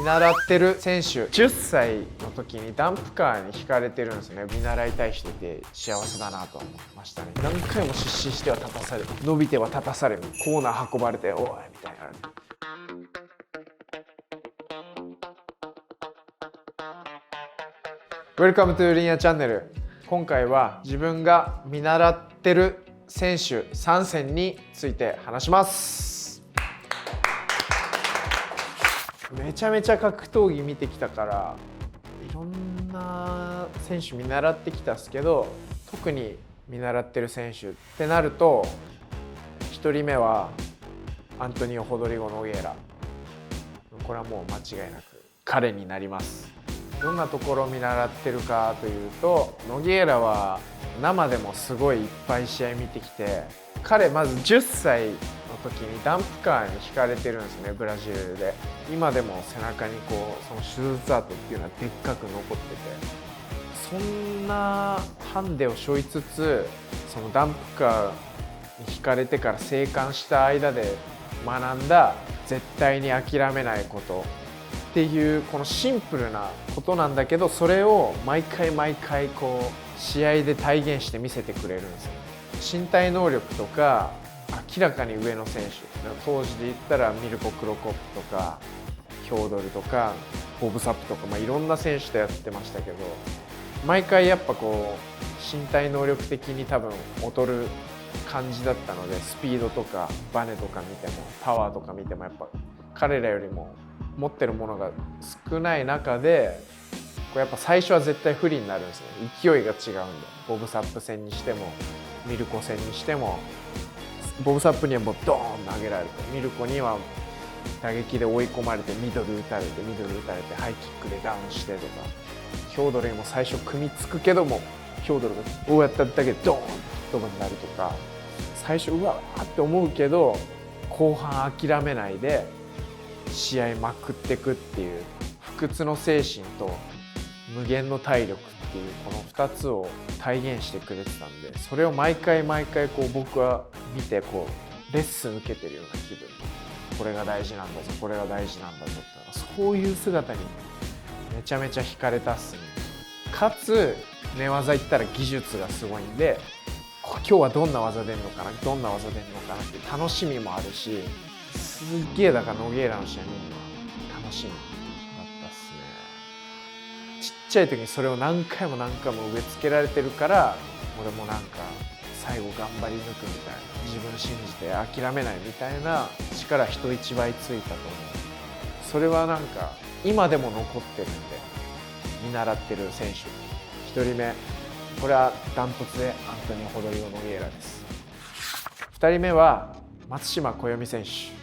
習ってる選手10歳の時にダンプカーに引かれてるんですね。見習いたい人いて幸せだなと思いましたね。何回も失神しては立たされる、伸びては立たされる、コーナー運ばれておいみたいな。Welcome to リニアチャンネル。今回は自分が見習ってる選手3選について話します。めちゃめちゃ格闘技見てきたからいろんな選手見習ってきたっすけど、特に見習ってる選手ってなると1人目はアントニオ・ホドリゴ・ノゲーラ。これはもう間違いなく彼になります。どんなところを見習ってるかというと、ノゲーラは生でもすごいいっぱい試合見てきて、彼まず10歳の時にダンプカーに引かれてるんですね、ブラジルで。今でも背中にその手術跡っていうのはでっかく残ってて、そんなハンデを背負いつつ、そのダンプカーに引かれてから生還した間で学んだ絶対に諦めないことっていうこのシンプルなことなんだけど、それを毎回試合で体現して見せてくれるんですよ。身体能力とか明らかに上の選手、当時で言ったらミルコ・クロコップとかヒョードルとかボブ・サップとか、いろんな選手とやってましたけど、毎回やっぱ身体能力的に多分劣る感じだったので、スピードとかバネとか見てもパワーとか見てもやっぱ彼らよりも持ってるものが少ない中で、やっぱ最初は絶対不利になるんですね。勢いが違うんで、ボブ・サップ戦にしてもミルコ戦にしても、ボブ・サップにはもうドーン投げられて、ミルコには打撃で追い込まれてミドル打たれてハイキックでダウンしてとか、ヒョードルにも最初組みつくけどもヒョードルがこうやっただけでドーンと吹っ飛ぶになるとか、最初うわーって思うけど後半諦めないで試合まくってくっていう不屈の精神と無限の体力っていうこの2つを体現してくれてたんで、それを毎回僕は見てレッスン受けてるような気分。これが大事なんだぞ、これが大事なんだぞって、そういう姿にめちゃめちゃ惹かれたっすね。かつ寝技いったら技術がすごいんで、今日はどんな技出んのかなって楽しみもあるし、すっげえだからノゲーラの試合見るのは楽しみだったっすね。ちっちゃい時にそれを何回も植え付けられてるから、俺も最後頑張り抜くみたいな、自分信じて諦めないみたいな力人一倍ついたと思う。それは今でも残ってるんで見習ってる選手。1人目、これはダントツでアントニオ・ホドリゴ・ノゲーラです。2人目は松島小読選手。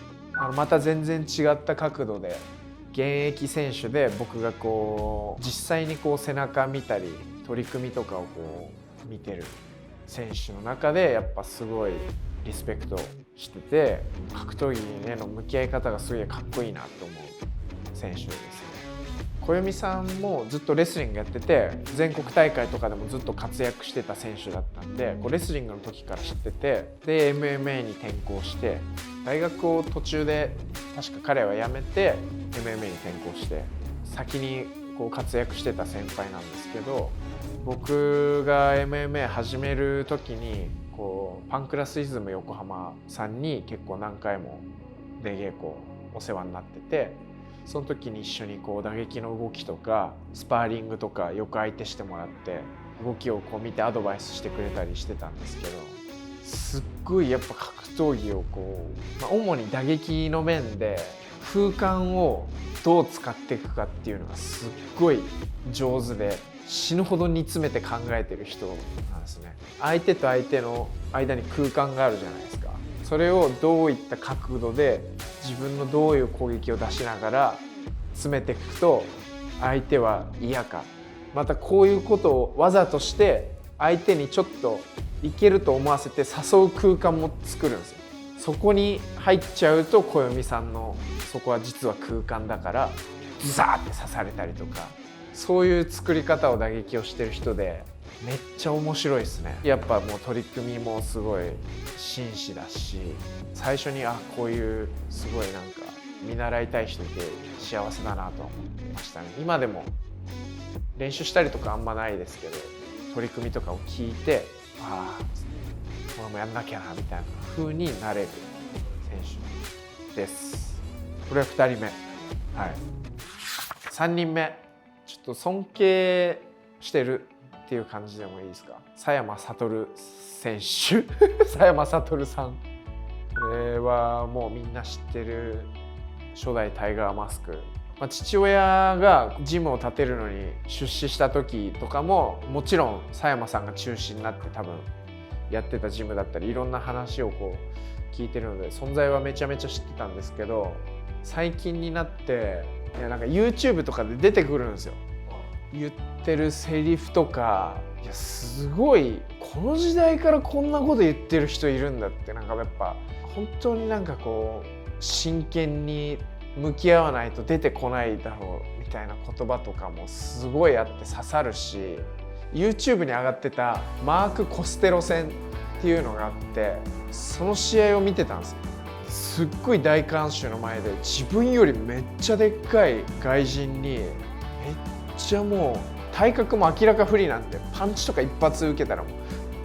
また全然違った角度で現役選手で、僕が実際に背中見たり取り組みとかを見てる選手の中でやっぱすごいリスペクトしてて、格闘技への向き合い方がすごいかっこいいなと思う選手ですね。小読さんもずっとレスリングやってて、全国大会とかでもずっと活躍してた選手だったんで、レスリングの時から知ってて、で MMA に転向して、大学を途中で確か彼は辞めて MMA に転向して、先に活躍してた先輩なんですけど、僕が MMA 始める時にパンクラスイズム横浜さんに結構何回も出稽古お世話になってて、その時に一緒に打撃の動きとかスパーリングとかよく相手してもらって、動きを見てアドバイスしてくれたりしてたんですけど、すっごいやっぱ格闘技を主に打撃の面で空間をどう使っていくかっていうのがすっごい上手で、死ぬほど煮詰めて考えてる人なんですね。相手と相手の間に空間があるじゃないですか。それをどういった角度で自分のどういう攻撃を出しながら詰めていくと相手は嫌か、またこういうことをわざとして相手にちょっといけると思わせて誘う空間も作るんですよ。そこに入っちゃうと小読さんのそこは実は空間だからズザーって刺されたりとか、そういう作り方を打撃をしてる人でめっちゃ面白いですね。やっぱもう取り組みもすごい紳士だし、最初にこういうすごい見習いたい人いて幸せだなと思ってましたね。今でも練習したりとかあんまないですけど、取り組みとかを聞いて、ああ俺もやんなきゃなみたいな風になれる選手です。これは2人目。はい、3人目、ちょっと尊敬してるっていう感じでもいいですか。佐山悟選手佐山悟さん、これはもうみんな知ってる初代タイガーマスク。父親がジムを建てるのに出資した時とかももちろん佐山さんが中心になって多分やってたジムだったりいろんな話をこう聞いてるので存在はめちゃめちゃ知ってたんですけど、最近になってなんか YouTube とかで出てくるんですよ。言ってるセリフとか、いやすごいこの時代からこんなこと言ってる人いるんだって、なんかやっぱ本当になんかこう真剣に向き合わないと出てこないだろうみたいな言葉とかもすごいあって刺さるし、 YouTube に上がってたマーク・コステロ戦っていうのがあって、その試合を見てたんですよ。すっごい大観衆の前で自分よりめっちゃでっかい外人にめっちゃもう体格も明らか不利なんでパンチとか一発受けたらもう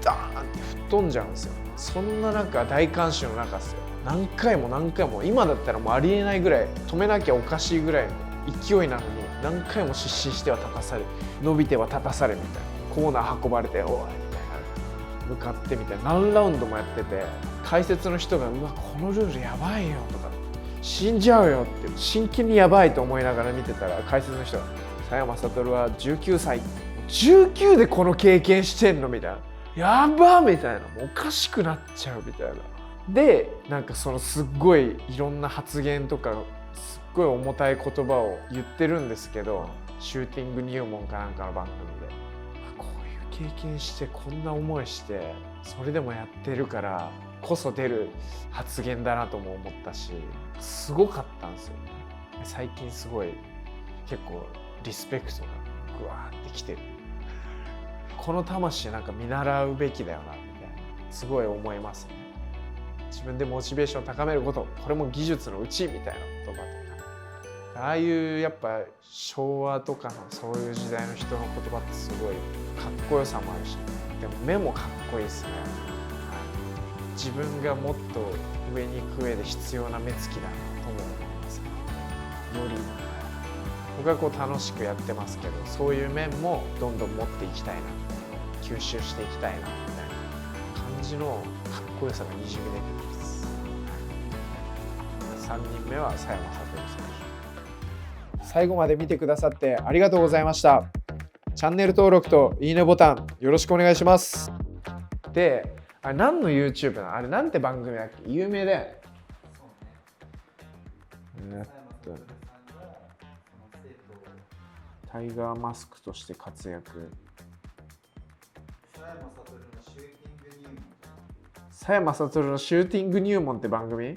ダーンって吹っ飛んじゃうんですよ。そんな中大観衆の中ですよ、何回も何回も、今だったらもうありえないぐらい止めなきゃおかしいぐらいの勢いなのに何回も失神しては立たされ、伸びては立たされみたいな、コーナー運ばれておいみたいな、向かってみたいな、何ラウンドもやってて、解説の人がうわこのルールやばいよとか死んじゃうよって真剣にやばいと思いながら見てたら、解説の人が佐山悟は19歳19でこの経験してんのみたいな、やばみたいな、もうおかしくなっちゃうみたいな。でなんかそのすっごいいろんな発言とかすっごい重たい言葉を言ってるんですけど、シューティング入門かなんかの番組でこういう経験してこんな思いしてそれでもやってるからこそ出る発言だなとも思ったし、すごかったんですよね。最近すごい結構リスペクトがぐわーってきてる。この魂なんか見習うべきだよなみたいなすごい思いますね。自分でモチベーションを高めること、これも技術のうちみたいな言葉とか、ああいうやっぱ昭和とかのそういう時代の人の言葉ってすごいかっこよさもあるし、でも目もかっこいいですね。自分がもっと上に行く上で必要な目つきだなとも思いますね。より僕はこう楽しくやってますけど、そういう面もどんどん持っていきたいな、吸収していきたいなみたいな感じのかっこよさがにじみ出てます。3人目は佐山悟選手。最後まで見てくださってありがとうございました。チャンネル登録といいねボタンよろしくお願いします。で、あれ何の YouTube なの？あれなんて番組だっけ？有名だよね。タイガーマスクとして活躍。佐山悟のシューティング入門って番組？